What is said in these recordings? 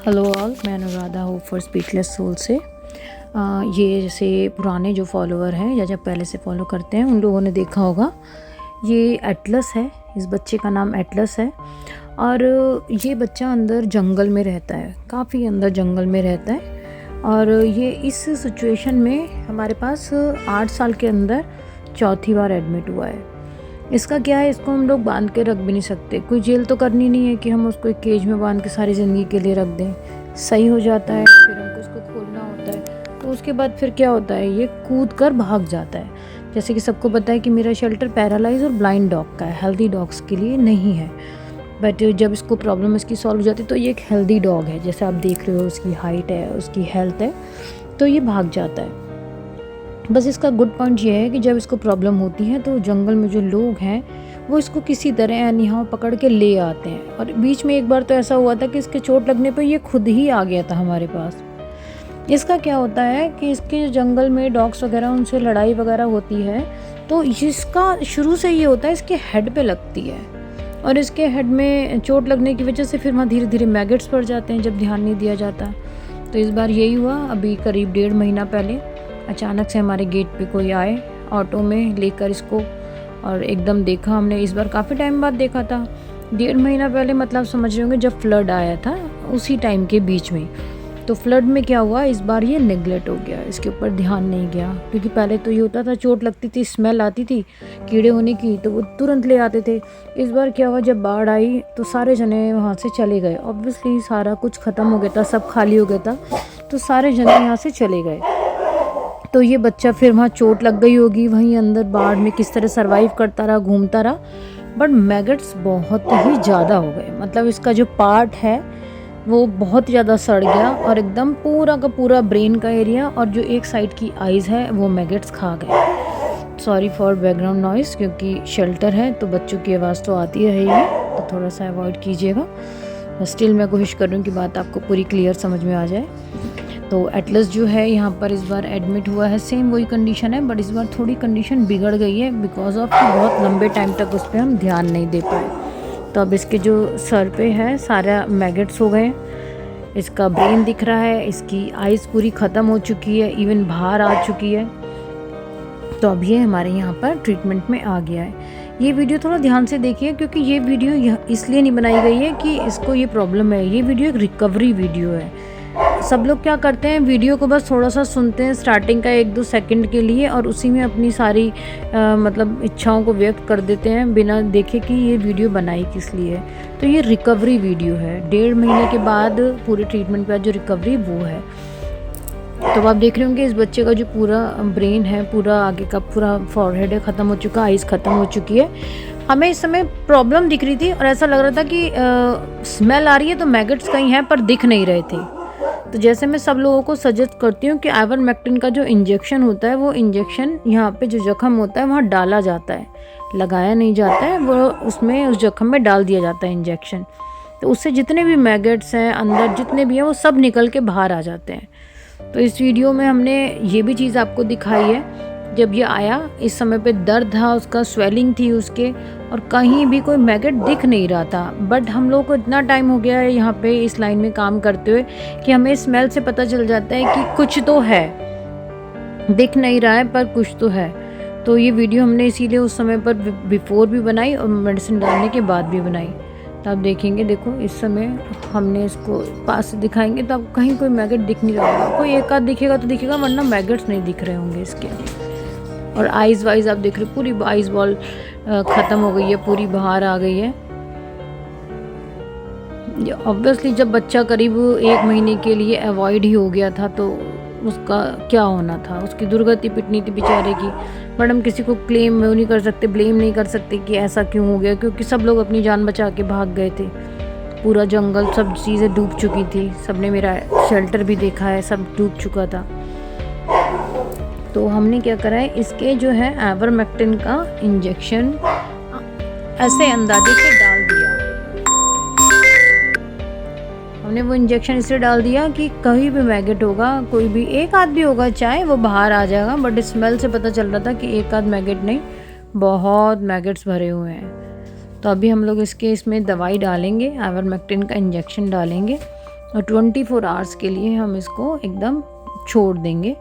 Hello all, मैं Anuradha hope for speechless soul से। ये जैसे पुराने जो फॉलोअर हैं या जब पहले से फॉलो करते हैं उन लोगों ने देखा होगा, ये एटलस है। इस बच्चे का नाम एटलस है और ये बच्चा अंदर जंगल में रहता है, काफ़ी अंदर जंगल में रहता है। और ये इस सिचुएशन में हमारे पास 8 साल के अंदर चौथी बार एडमिट हुआ है। इसका क्या है, इसको हम लोग बांध के रख भी नहीं सकते। कोई जेल तो करनी नहीं है कि हम उसको एक केज में बांध के सारी ज़िंदगी के लिए रख दें। सही हो जाता है, फिर हमको इसको खोलना होता है, तो उसके बाद फिर क्या होता है, ये कूद कर भाग जाता है। जैसे कि सबको पता है कि मेरा शेल्टर पैरालाइज और ब्लाइंड डॉग का है, हेल्दी डॉग्स के लिए नहीं है। बट जब इसको प्रॉब्लम इसकी सॉल्व हो जाती है तो ये एक हेल्दी डॉग है। जैसे आप देख रहे हो, उसकी हाइट है, उसकी हेल्थ है, तो ये भाग जाता है। बस इसका गुड पॉइंट ये है कि जब इसको प्रॉब्लम होती है तो जंगल में जो लोग हैं वो इसको किसी तरह अनिहाव पकड़ के ले आते हैं। और बीच में एक बार तो ऐसा हुआ था कि इसके चोट लगने पर ये खुद ही आ गया था हमारे पास। इसका क्या होता है कि इसके जंगल में डॉग्स वगैरह उनसे लड़ाई वगैरह होती है, तो इसका शुरू से ये होता है, इसके हेड पे लगती है और इसके हेड में चोट लगने की वजह से फिर वहाँ धीरे धीरे मैगेट्स पड़ जाते हैं जब ध्यान नहीं दिया जाता। तो इस बार यही हुआ। अभी करीब 1.5 महीना पहले अचानक से हमारे गेट पे कोई आए ऑटो में लेकर इसको, और एकदम देखा हमने। इस बार काफ़ी टाइम बाद देखा था, 1.5 महीना पहले, मतलब समझ रहे होंगे जब फ्लड आया था उसी टाइम के बीच में। तो फ्लड में क्या हुआ, इस बार ये नेगलेक्ट हो गया, इसके ऊपर ध्यान नहीं गया। क्योंकि पहले तो ये होता था, चोट लगती थी, स्मेल आती थी कीड़े होने की, तो वो तुरंत ले आते थे। इस बार क्या हुआ, जब बाढ़ आई तो सारे जने वहाँ से चले गए। ऑब्वियसली सारा कुछ ख़त्म हो गया था, सब खाली हो गया था, तो सारे जने यहाँ से चले गए। तो ये बच्चा फिर वहाँ चोट लग गई होगी, वहीं अंदर बाढ़ में किस तरह सर्वाइव करता रहा, घूमता रहा। बट मैगट्स बहुत ही ज़्यादा हो गए, मतलब इसका जो पार्ट है वो बहुत ज़्यादा सड़ गया और एकदम पूरा का पूरा ब्रेन का एरिया और जो एक साइड की आइज़ है वो मैगट्स खा गए। सॉरी फॉर बैकग्राउंड नॉइज़, क्योंकि शेल्टर है तो बच्चों की आवाज़ तो आती रहेगी, तो थोड़ा सा अवॉइड कीजिएगा। स्टिल मैं कोशिश कर रही हूँ कि बात आपको पूरी क्लियर समझ में आ जाए। तो एटलस जो है यहाँ पर इस बार एडमिट हुआ है, सेम वही कंडीशन है, बट इस बार थोड़ी कंडीशन बिगड़ गई है बिकॉज ऑफ कि बहुत लंबे टाइम तक उस पर हम ध्यान नहीं दे पाए। तो अब इसके जो सर पे है सारा मैगट्स हो गए, इसका ब्रेन दिख रहा है, इसकी आइज़ पूरी ख़त्म हो चुकी है, इवन बाहर आ चुकी है। तो अब ये हमारे यहाँ पर ट्रीटमेंट में आ गया है। ये वीडियो थोड़ा ध्यान से देखिए, क्योंकि ये वीडियो इसलिए नहीं बनाई गई है कि इसको ये प्रॉब्लम है। ये वीडियो एक रिकवरी वीडियो है। सब लोग क्या करते हैं, वीडियो को बस थोड़ा सा सुनते हैं स्टार्टिंग का 1-2 सेकंड के लिए, और उसी में अपनी सारी मतलब इच्छाओं को व्यक्त कर देते हैं बिना देखे कि ये वीडियो बनाई किस लिए। तो ये रिकवरी वीडियो है, 1.5 महीने के बाद पूरे ट्रीटमेंट के बाद जो रिकवरी वो है। तो आप देख रहे होंगे इस बच्चे का जो पूरा ब्रेन है, पूरा आगे का पूरा फॉरहेड है ख़त्म हो चुका, आइज़ ख़त्म हो चुकी है। हमें इस समय प्रॉब्लम दिख रही थी और ऐसा लग रहा था कि स्मेल आ रही है तो मैगट्स कहीं हैं, पर दिख नहीं रहे थे। तो जैसे मैं सब लोगों को सजेस्ट करती हूँ कि आइवरमेक्टिन का जो इंजेक्शन होता है, वो इंजेक्शन यहाँ पे जो जख्म होता है वहाँ डाला जाता है, लगाया नहीं जाता है, वो उसमें उस जख्म में डाल दिया जाता है इंजेक्शन। तो उससे जितने भी मैगट्स हैं अंदर, जितने भी हैं, वो सब निकल के बाहर आ जाते हैं। तो इस वीडियो में हमने ये भी चीज़ आपको दिखाई है। जब ये आया इस समय पे दर्द था उसका, स्वेलिंग थी उसके, और कहीं भी कोई मैगट दिख नहीं रहा था। बट हम लोग को इतना टाइम हो गया है यहाँ पे इस लाइन में काम करते हुए कि हमें स्मेल से पता चल जाता है कि कुछ तो है, दिख नहीं रहा है पर कुछ तो है। तो ये वीडियो हमने इसीलिए उस समय पर बिफोर भी बनाई और मेडिसिन डालने के बाद भी बनाई। तो आप देखेंगे, देखो इस समय हमने इसको पास से दिखाएंगे तो आपको कहीं कोई मैगट दिख नहीं रहा होगा। कोई एक आध दिखेगा तो दिखेगा, वरना मैगट्स नहीं दिख रहे होंगे इसके। और आइज़ वाइज आप देख रहे हो, पूरी आइज़ बॉल ख़त्म हो गई है, पूरी बाहर आ गई है। ऑब्वियसली जब बच्चा करीब 1 महीने के लिए अवॉइड ही हो गया था तो उसका क्या होना था, उसकी दुर्गति पिटनी थी बेचारे की। बट हम किसी को क्लेम नहीं कर सकते, ब्लेम नहीं कर सकते कि ऐसा क्यों हो गया, क्योंकि सब लोग अपनी जान बचा के भाग गए थे। पूरा जंगल, सब चीज़ें डूब चुकी थी। सबने मेरा शेल्टर भी देखा है, सब डूब चुका था। तो हमने क्या करा है, इसके जो है आइवरमेक्टिन का इंजेक्शन ऐसे अंदाजे से डाल दिया। हमने वो इंजेक्शन इसलिए डाल दिया कि कहीं भी मैगट होगा, कोई भी एक आध भी होगा चाहे, वो बाहर आ जाएगा। बट स्मेल से पता चल रहा था कि एक आध मैगट नहीं, बहुत मैगट्स भरे हुए हैं। तो अभी हम लोग इसमें दवाई डालेंगे, आइवरमेक्टिन का इंजेक्शन डालेंगे और 24 आवर्स के लिए हम इसको एकदम छोड़ देंगे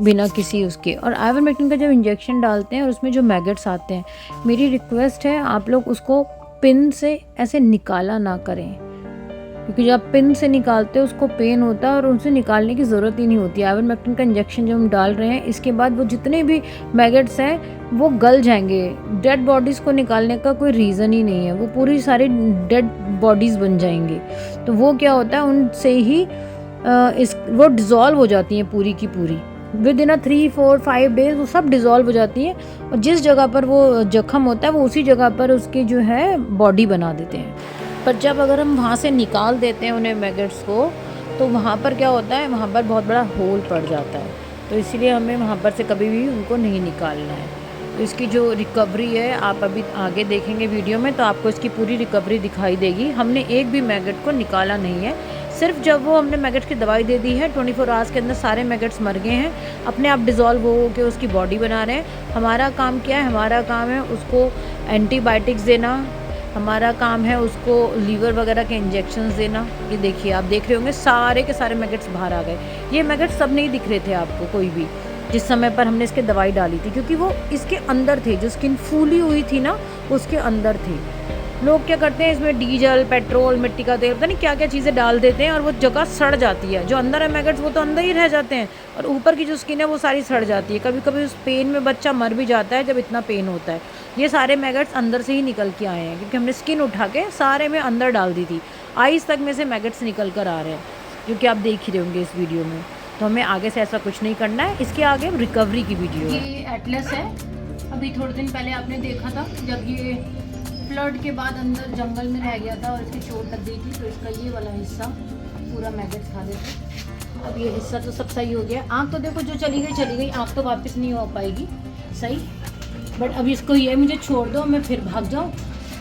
बिना किसी उसके। और आइवरमेक्टिन का जब इंजेक्शन डालते हैं और उसमें जो मैगट्स आते हैं, मेरी रिक्वेस्ट है आप लोग उसको पिन से ऐसे निकाला ना करें, क्योंकि जब आप पिन से निकालते हो उसको पेन होता है और उनसे निकालने की ज़रूरत ही नहीं होती। आइवरमेक्टिन का इंजेक्शन जब हम डाल रहे हैं, इसके बाद वो जितने भी मैगट्स हैं वो गल जाएंगे। डेड बॉडीज़ को निकालने का कोई रीज़न ही नहीं है, वो पूरी सारी डेड बॉडीज़ बन जाएंगी। तो वो क्या होता है, उनसे ही वो डिज़ोल्व हो जाती हैं पूरी की पूरी। विद इन 3, 4, 5 डेज वो सब डिज़ोल्व हो जाती है और जिस जगह पर वो जख्म होता है वो उसी जगह पर उसकी जो है बॉडी बना देते हैं। पर जब अगर हम वहाँ से निकाल देते हैं उन्हें मैगट्स को, तो वहाँ पर क्या होता है, वहाँ पर बहुत बड़ा होल पड़ जाता है। तो इसीलिए हमें वहाँ पर से कभी भी उनको नहीं निकालना है। तो इसकी जो रिकवरी है आप अभी आगे देखेंगे वीडियो में, तो आपको इसकी पूरी रिकवरी दिखाई देगी। हमने एक भी मैगट को निकाला नहीं है, सिर्फ जब वो हमने मैगट्स की दवाई दे दी है 24 आवर्स के अंदर सारे मैगट्स मर गए हैं, अपने आप डिज़ोल्व हो के उसकी बॉडी बना रहे हैं। हमारा काम क्या है, हमारा काम है उसको एंटीबायोटिक्स देना, हमारा काम है उसको लीवर वगैरह के इंजेक्शंस देना। ये देखिए, आप देख रहे होंगे सारे के सारे मैगट्स बाहर आ गए। ये मैगट्स सब नहीं दिख रहे थे आपको कोई भी जिस समय पर हमने इसके दवाई डाली थी, क्योंकि वो इसके अंदर थे। जो स्किन फूली हुई थी ना, उसके अंदर थे। लोग क्या करते हैं, इसमें डीजल, पेट्रोल, मिट्टी का तेल, पता नहीं क्या क्या चीज़ें डाल देते हैं और वो जगह सड़ जाती है। जो अंदर है मैगट्स वो तो अंदर ही रह जाते हैं और ऊपर की जो स्किन है वो सारी सड़ जाती है। कभी कभी उस पेन में बच्चा मर भी जाता है जब इतना पेन होता है। ये सारे मैगट्स अंदर से ही निकल के आए हैं, क्योंकि हमने स्किन उठा के सारे में अंदर डाल दी थी। आइस तक में से मैगट्स निकल कर आ रहे हैं, जो कि आप देख ही रहे होंगे इस वीडियो में। तो हमें आगे से ऐसा कुछ नहीं करना है। इसके आगे रिकवरी की वीडियो है। ये एटलस है। अभी थोड़े दिन पहले आपने देखा था जब ये फ्लड के बाद अंदर जंगल में रह गया था और इसकी चोट लग गई थी, तो इसका ये वाला हिस्सा पूरा मैगट्स खा देते। अब ये हिस्सा तो सब सही हो गया। आँख तो देखो जो चली गई, आँख तो वापस नहीं हो पाएगी सही। बट अभी इसको ये मुझे छोड़ दो, मैं फिर भाग जाऊँ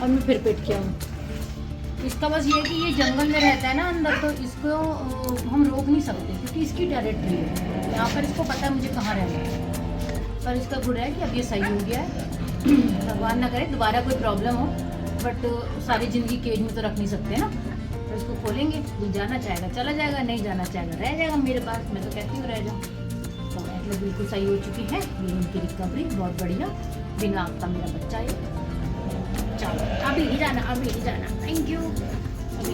और मैं फिर पिट के आऊँ। इसका बस ये कि ये जंगल में रहता है ना अंदर, तो इसको हम रोक नहीं सकते क्योंकि इसकी टेरिटरी है। यहाँ पर इसको पता है मुझे कहाँ रहना है। पर इसका गुड है कि अब ये सही हो गया है। भगवान ना करे दोबारा कोई प्रॉब्लम हो, बट सारी ज़िंदगी केज में तो रख नहीं सकते ना। तो इसको खोलेंगे, जो जाना चाहेगा चला जाएगा, नहीं जाना चाहेगा रह जाएगा मेरे पास। मैं तो कहती हूँ रह जाओ। तो मतलब बिल्कुल सही हो चुकी है ये इनकी रिकवरी, बहुत बढ़िया। बिना आपका मेरा बच्चा है। चलो अभी ही जाना, थैंक यू। अभी